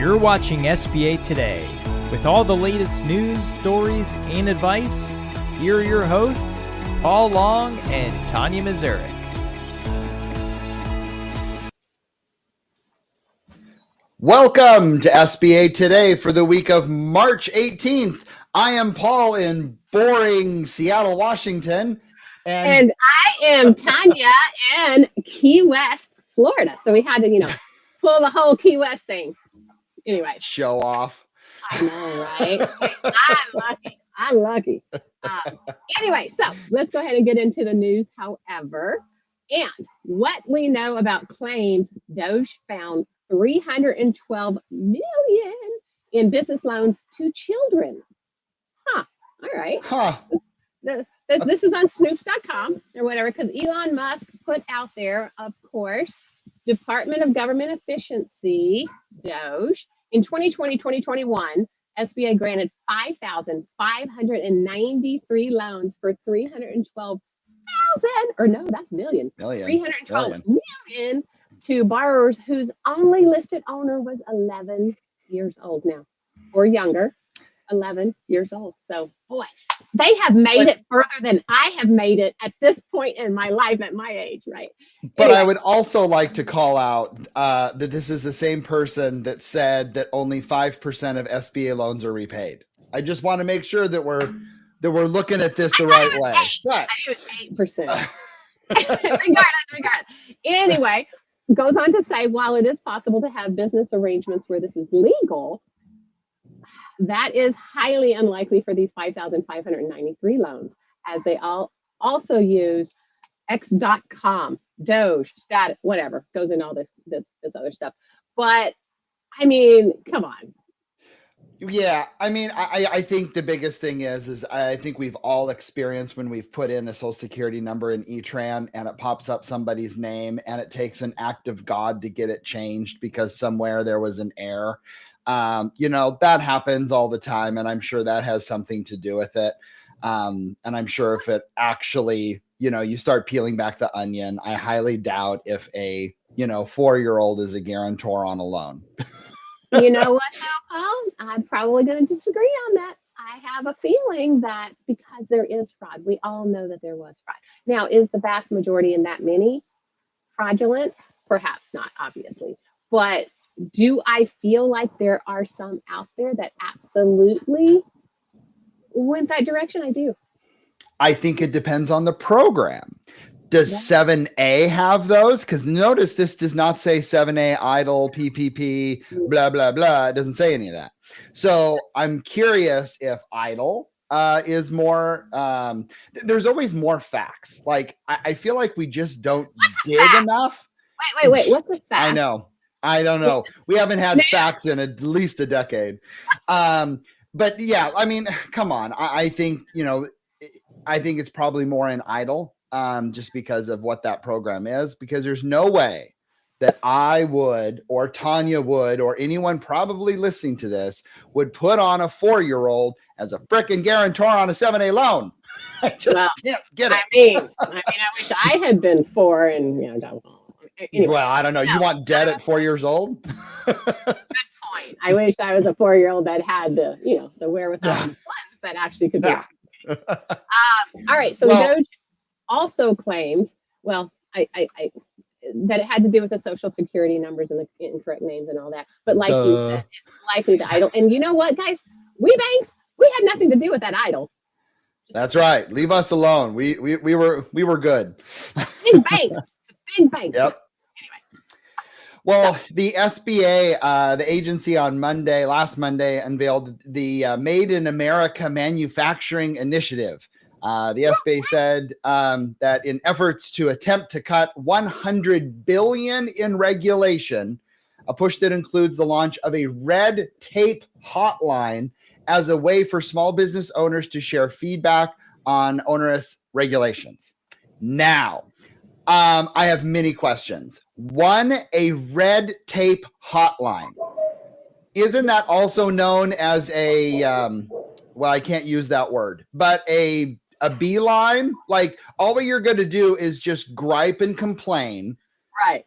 You're watching SBA Today. With all the latest news, stories, and advice, here are your hosts, Paul Long and Tanya Mazurek. Welcome to SBA Today for the week of March 18th. I am Paul in boring Seattle, Washington. And I am Tanya in Key West, Florida. So we had to, pull the whole Key West thing. Anyway. Show off. I know, right? I'm lucky. Anyway, so let's go ahead and get into the news, however. And what we know about claims, Doge found $312 million in business loans to children. All right. This is on snoops.com or whatever, because Elon Musk put out there, of course, Department of Government Efficiency, Doge. In 2020-2021, SBA granted 5,593 loans for 312,000, or no, that's million. 312 million to borrowers whose only listed owner was 11 years old now, or younger, 11 years old. So, boy, they have made it further than I have made it at this point in my life at my age, right? But anyway. I would also like to call out that this is the same person that said that only 5% of SBA loans are repaid. I just want to make sure that we're looking at this the right way. I think it was 8%. regardless. Anyway, goes on to say, while it is possible to have business arrangements where this is legal, that is highly unlikely for these 5,593 loans, as they all also use X.com, Doge, status, whatever, goes in all this other stuff. But I mean, come on. Yeah, I mean, I think the biggest thing is I think we've all experienced when we've put in a social security number in E-Tran and it pops up somebody's name and it takes an act of God to get it changed because somewhere there was an error. That happens all the time, and I'm sure that has something to do with it. And I'm sure if it actually, you start peeling back the onion, I highly doubt if a, 4-year-old is a guarantor on a loan. You know what, Paul? I'm probably going to disagree on that. I have a feeling that because there is fraud, we all know that there was fraud. Now, is the vast majority in that many fraudulent? Perhaps not, obviously. But do I feel like there are some out there that absolutely went that direction? I do. I think it depends on the program. Does 7A have those? Because notice this does not say 7A idle, PPP, blah, blah, blah. It doesn't say any of that. So I'm curious if idle is more, there's always more facts. Like, I feel like we just don't dig enough. Wait. What's a fact? I know. I don't know. We haven't had facts in at least a decade. But yeah, I mean, come on. I think, I think it's probably more in idle just because of what that program is, because there's no way that I would, or Tanya would, or anyone probably listening to this would put on a 4-year-old as a frickin' guarantor on a 7A loan. I just can't get it. I wish I had been 4 and, anyway, well, I don't know. You want debt at 4 years old? Good point. I wish I was a 4-year-old that had the wherewithal and funds that actually could do it. All right. So Doge also claimed, that it had to do with the social security numbers and the incorrect names and all that. But like you said, it's likely the idle. And you know what, guys? We banks, we had nothing to do with that idle. That's right. Leave us alone. We were good. Big banks. Big banks. Yep. Well, the SBA, the agency last Monday, unveiled the Made in America Manufacturing Initiative. The SBA said that in efforts to attempt to cut $100 billion in regulation, a push that includes the launch of a Red Tape Hotline as a way for small business owners to share feedback on onerous regulations. Now, I have many questions. One, a Red Tape Hotline. Isn't that also known as a, I can't use that word, but a beeline? Like, all you're going to do is just gripe and complain. Right.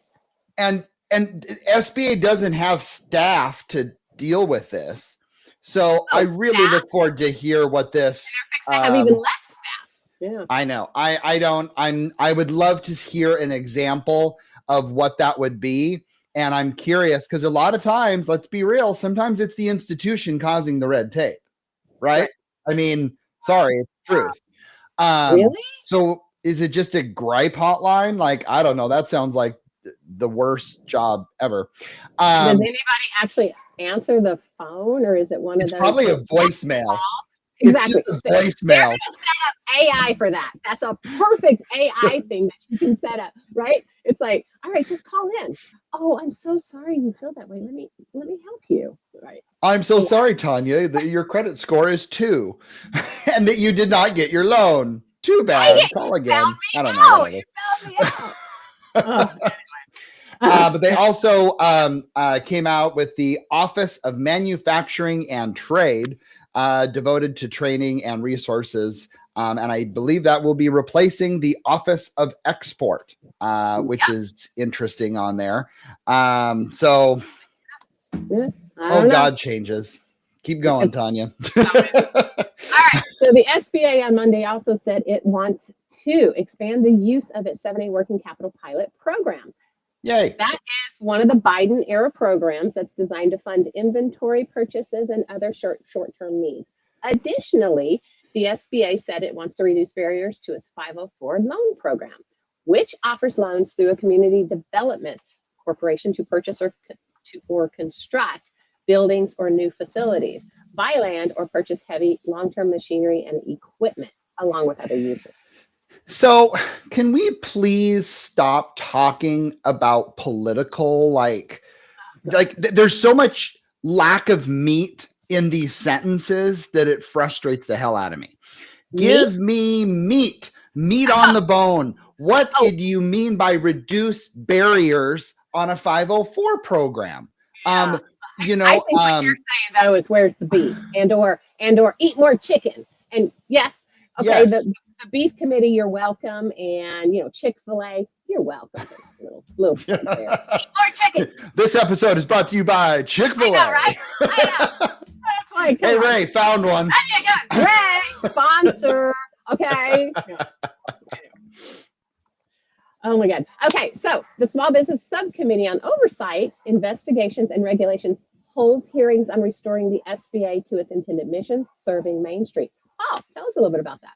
And SBA doesn't have staff to deal with this. So I really staff? look forward to hear what this. They have even less staff. Yeah. I know. I would love to hear an example of what that would be. And I'm curious because a lot of times, let's be real, sometimes it's the institution causing the red tape, right? I mean, sorry, it's the truth. Really? So is it just a gripe hotline? Like, I don't know. That sounds like the worst job ever. Does anybody actually answer the phone, or is it one of those? It's probably a voicemail. Exactly. It's just a They're voicemail. going to set up AI for that. That's a perfect AI thing that you can set up, right? It's like, all right, just call in. Oh, I'm so sorry you feel that way. Let me help you. Right. I'm so sorry, Tanya, that your credit score is 2 and that you did not get your loan. Too bad. Call again. I don't know. You found me out. But they also came out with the Office of Manufacturing and Trade, devoted to training and resources. And I believe that will be replacing the Office of Export, which is interesting on there. So, God changes. Keep going, Tanya. All right. So the SBA on Monday also said it wants to expand the use of its 7A working capital pilot program. Yay. That is one of the Biden era programs that's designed to fund inventory purchases and other short-term needs. Additionally, the SBA said it wants to reduce barriers to its 504 loan program, which offers loans through a community development corporation to purchase or construct buildings or new facilities, buy land, or purchase heavy long-term machinery and equipment, along with other uses. So can we please stop talking about political, like there's so much lack of meat in these sentences that it frustrates the hell out of me. Give me meat on the bone. What did you mean by reduce barriers on a 504 program? I think what you're saying though is where's the beef and or eat more chicken. And yes, okay, yes. The beef committee, you're welcome, and Chick-fil-A, you're welcome. Little there. Eat more chicken. This episode is brought to you by Chick-fil-A. I know, right? I know. That's like, hey Ray, found one. There you go. Ray, sponsor. Okay. Oh my God. Okay, so the Small Business Subcommittee on Oversight, Investigations, and Regulation holds hearings on restoring the SBA to its intended mission, serving Main Street. Oh, tell us a little bit about that.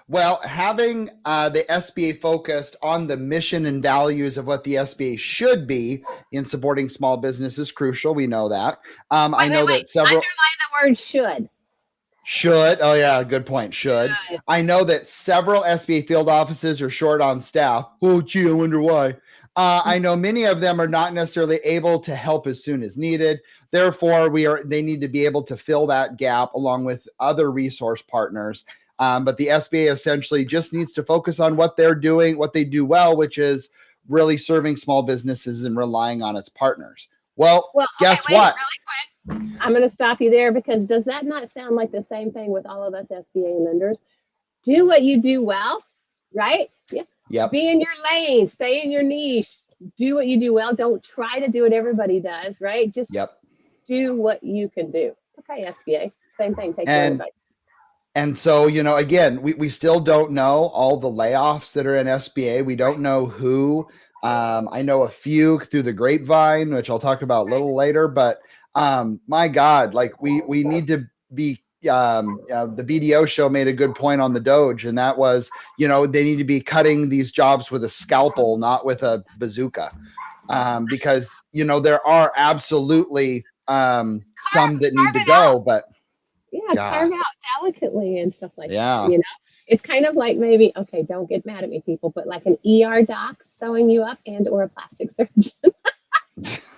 Well, having the SBA focused on the mission and values of what the SBA should be in supporting small business is crucial. We know that. I know that several. Underline the word should. Should. Oh, yeah. Good point. Should. I know that several SBA field offices are short on staff. Oh, gee, I wonder why. I know many of them are not necessarily able to help as soon as needed. Therefore, they need to be able to fill that gap along with other resource partners. But the SBA essentially just needs to focus on what they're doing, what they do well, which is really serving small businesses and relying on its partners. Well, guess what? Really quick. I'm going to stop you there because does that not sound like the same thing with all of us SBA lenders? Do what you do well, right? Yeah. Yep. Be in your lane, stay in your niche, do what you do well. Don't try to do what everybody does, right? Just do what you can do. Okay, SBA, same thing. Take your advice. And so, again, we still don't know all the layoffs that are in SBA. We don't know who. I know a few through the grapevine, which I'll talk about a little later. But my God, like we need to be. The BDO show made a good point on the Doge, and that was, they need to be cutting these jobs with a scalpel, not with a bazooka, because there are absolutely some that need to go, but. Carve out delicately and stuff like that. It's kind of like maybe, okay, don't get mad at me, people, but like an ER doc sewing you up and or a plastic surgeon.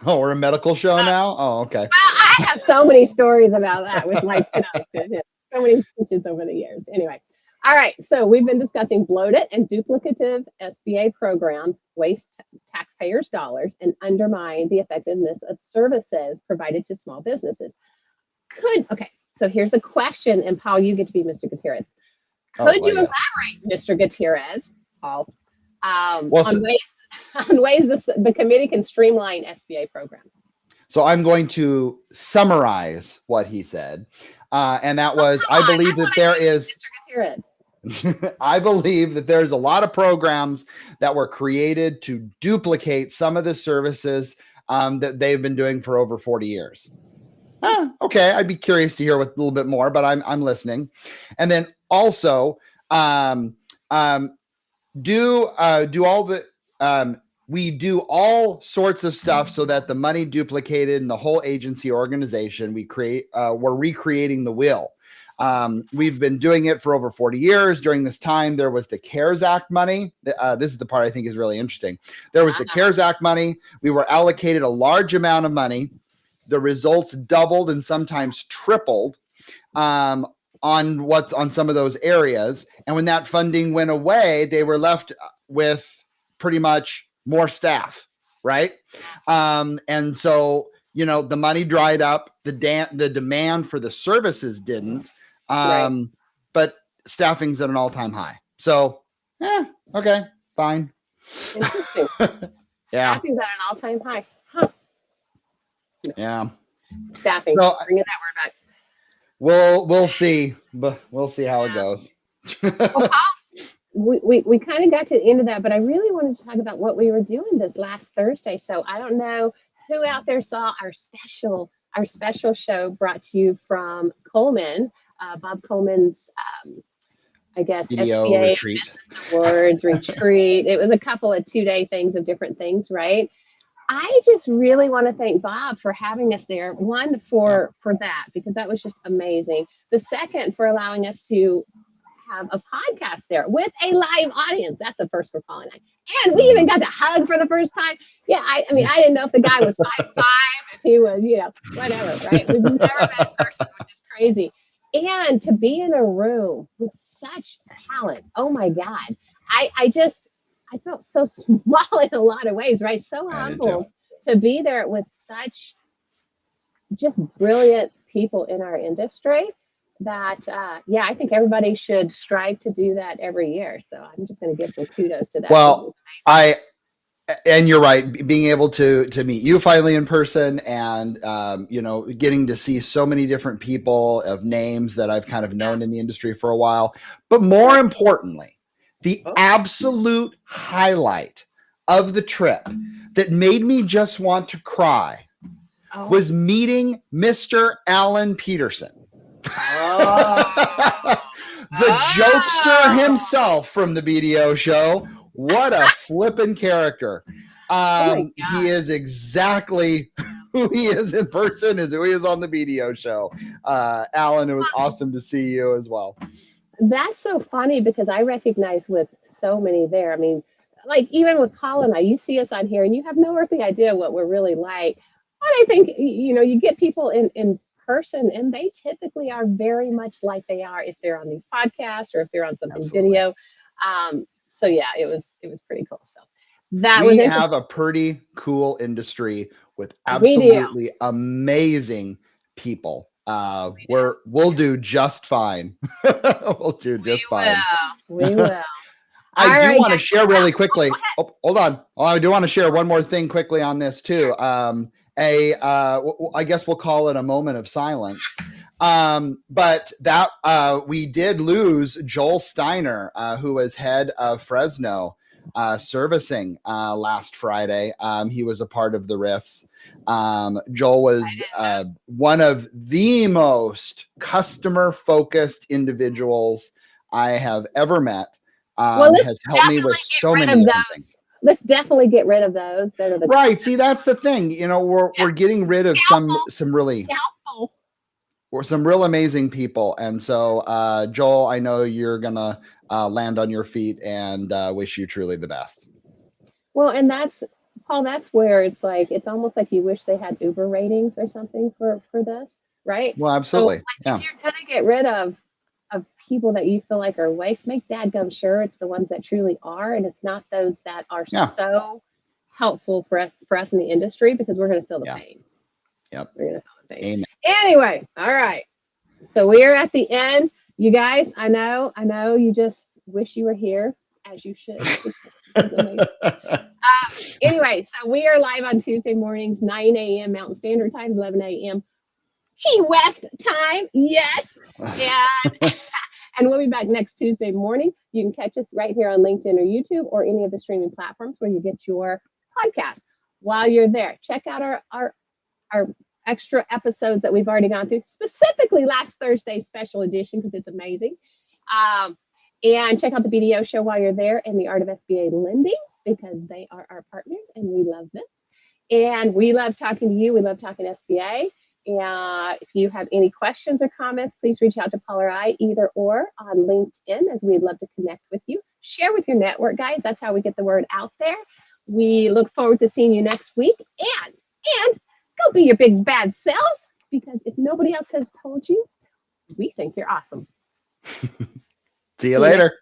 Oh, we're a medical show now? Oh, okay. Well, I have so many stories about that with my kiddos. So many teachers over the years. Anyway, all right. So we've been discussing bloated and duplicative SBA programs, waste taxpayers' dollars, and undermine the effectiveness of services provided to small businesses. So here's a question, and Paul, you get to be Mr. Gutierrez. Could you elaborate, Mr. Gutierrez, Paul, on ways the committee can streamline SBA programs? So I'm going to summarize what he said. And that was, I believe that there is, I believe that there's a lot of programs that were created to duplicate some of the services that they've been doing for over 40 years. Okay, I'd be curious to hear a little bit more, but I'm listening. And then also, we do all sorts of stuff so that the money duplicated in the whole agency organization, we're recreating the wheel. We've been doing it for over 40 years. During this time, there was the CARES Act money. This is the part I think is really interesting. There was the CARES Act money. We were allocated a large amount of money. The results doubled and sometimes tripled on some of those areas. And when that funding went away, they were left with pretty much more staff, right? And so, the money dried up, the demand for the services didn't, but staffing's at an all-time high. So, okay, fine. Interesting. Yeah. Staffing's at an all-time high. Huh. Yeah. Staffing. So, bringing that word back. We'll see, but we'll see how it goes. Well, we kind of got to the end of that, but I really wanted to talk about what we were doing this last Thursday. So I don't know who out there saw our special show brought to you from Coleman, Bob Coleman's, I guess, Video SBA retreat. Business Awards retreat. It was a couple of 2-day things of different things, right? I just really want to thank Bob for having us there. One, for that, because that was just amazing. The second, for allowing us to have a podcast there with a live audience. That's a first for Paul and I. And we even got to hug for the first time. Yeah, I mean, I didn't know if the guy was 5'5", if he was, whatever, right? We've never met in person, which is crazy. And to be in a room with such talent, oh my God. I felt so small in a lot of ways, right? So humbled to be there with such just brilliant people in our industry that, I think everybody should strive to do that every year. So I'm just going to give some kudos to that. Well, and you're right, being able to meet you finally in person and, getting to see so many different people of names that I've kind of known in the industry for a while. But more importantly, the absolute highlight of the trip that made me just want to cry was meeting Mr. Alan Peterson. The jokester himself from the BDO show. What a flippin' character. He is exactly who he is in person, is who he is on the BDO show. Alan, it was awesome to see you as well. That's so funny because I recognize with so many there. I mean, like even with Paul and I, you see us on here and you have no earthly idea what we're really like. But I think, you get people in person and they typically are very much like they are if they're on these podcasts or if they're on something video. So yeah, it was pretty cool. So we have a pretty cool industry with absolutely amazing people. We'll do just fine. We'll do just fine. We will. I do want to share really quickly. Oh, hold on. I do want to share one more thing quickly on this too. I guess we'll call it a moment of silence. But that we did lose Joel Steiner, who was head of Fresno servicing last Friday. He was a part of the Riffs. Joel was one of the most customer-focused individuals I have ever met. Has helped me with so many different things. Let's definitely get rid of those that are the right. See, that's the thing. We're getting rid of some really some real amazing people. And so, Joel, I know you're gonna land on your feet and wish you truly the best. Well, and that's Paul. That's where it's like it's almost like you wish they had Uber ratings or something for this, right? Well, absolutely. So, if you're gonna get rid of people that you feel like are waste, make dadgum sure it's the ones that truly are, and it's not those that are so helpful for us in the industry, because we're going to feel the pain. Yep. We're going to feel the pain. Amen. Anyway, all right. So we are at the end. You guys, I know you just wish you were here, as you should. This is amazing. Anyway, so we are live on Tuesday mornings, 9 a.m. Mountain Standard Time, 11 a.m. Key West time. Yes. And, and we'll be back next Tuesday morning. You can catch us right here on LinkedIn or YouTube or any of the streaming platforms where you get your podcast. While you're there, check out our extra episodes that we've already gone through, specifically last Thursday's special edition because it's amazing. And check out the BDO show while you're there and the Art of SBA Lending because they are our partners and we love them. And we love talking to you. We love talking SBA. And if you have any questions or comments, please reach out to Paul or I, either or on LinkedIn, as we'd love to connect with you. Share with your network, guys. That's how we get the word out there. We look forward to seeing you next week. And go be your big bad selves, because if nobody else has told you, we think you're awesome. See you later.